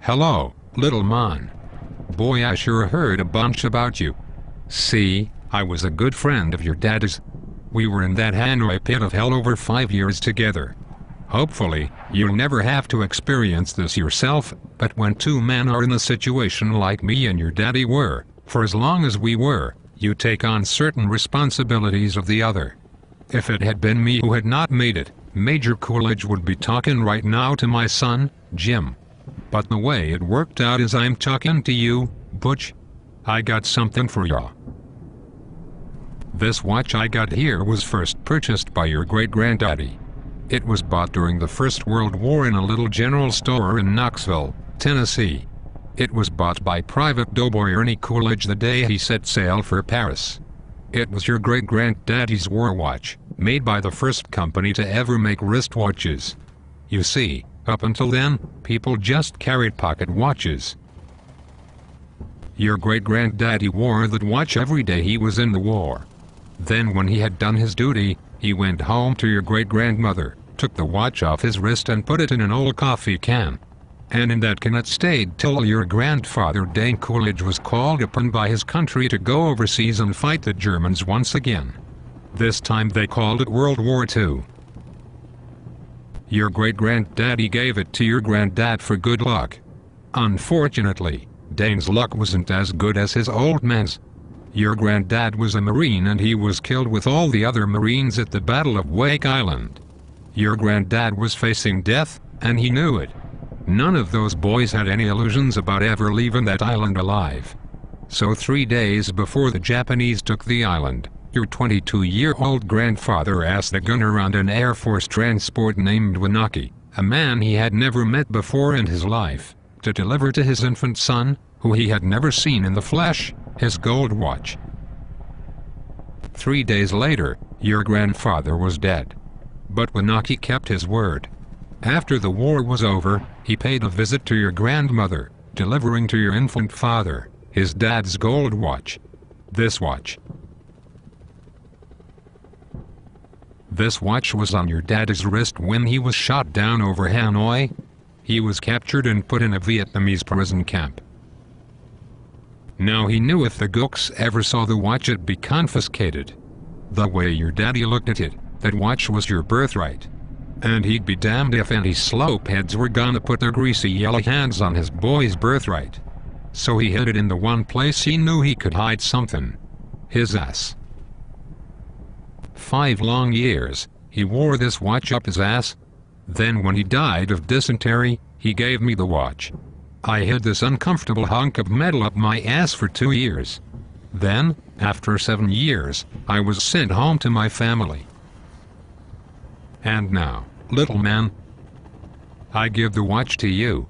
Hello, little man. Boy, I sure heard a bunch about you. See, I was a good friend of your daddy's. We were in that Hanoi pit of hell over 5 years together. Hopefully, you'll never have to experience this yourself, but when two men are in a situation like me and your daddy were, for as long as we were, you take on certain responsibilities of the other. If it had been me who had not made it, Major Coolidge would be talking right now to my son, Jim. But the way it worked out is I'm talking to you, Butch. I got something for ya. This watch I got here was first purchased by your great-granddaddy. It was bought during the First World War in a little general store in Knoxville, Tennessee. It was bought by Private Doughboy Ernie Coolidge the day he set sail for Paris. It was your great-granddaddy's war watch, made by the first company to ever make wristwatches. You see, up until then, people just carried pocket watches. Your great-granddaddy wore that watch every day he was in the war. Then when he had done his duty, he went home to your great-grandmother, took the watch off his wrist and put it in an old coffee can. And in that can it stayed till your grandfather Dane Coolidge was called upon by his country to go overseas and fight the Germans once again. This time they called it World War II. Your great-granddaddy gave it to your granddad for good luck. Unfortunately, Dane's luck wasn't as good as his old man's. Your granddad was a Marine and he was killed with all the other Marines at the Battle of Wake Island. Your granddad was facing death, and he knew it. None of those boys had any illusions about ever leaving that island alive. So 3 days before the Japanese took the island, your 22-year-old grandfather asked the gunner on an Air Force transport named Wanaki, a man he had never met before in his life, to deliver to his infant son, who he had never seen in the flesh, his gold watch. 3 days later, your grandfather was dead. But Wanaki kept his word. After the war was over, he paid a visit to your grandmother, delivering to your infant father his dad's gold watch. This watch. This watch was on your dad's wrist when he was shot down over Hanoi. He was captured and put in a Vietnamese prison camp. Now he knew if the gooks ever saw the watch it'd be confiscated. The way your daddy looked at it, that watch was your birthright. And he'd be damned if any slopeheads were gonna put their greasy yellow hands on his boy's birthright. So he hid it in the one place he knew he could hide something. His ass. 5 long years, he wore this watch up his ass. Then when he died of dysentery, he gave me the watch. I hid this uncomfortable hunk of metal up my ass for 2 years. Then, after 7 years, I was sent home to my family. And now, little man, I give the watch to you.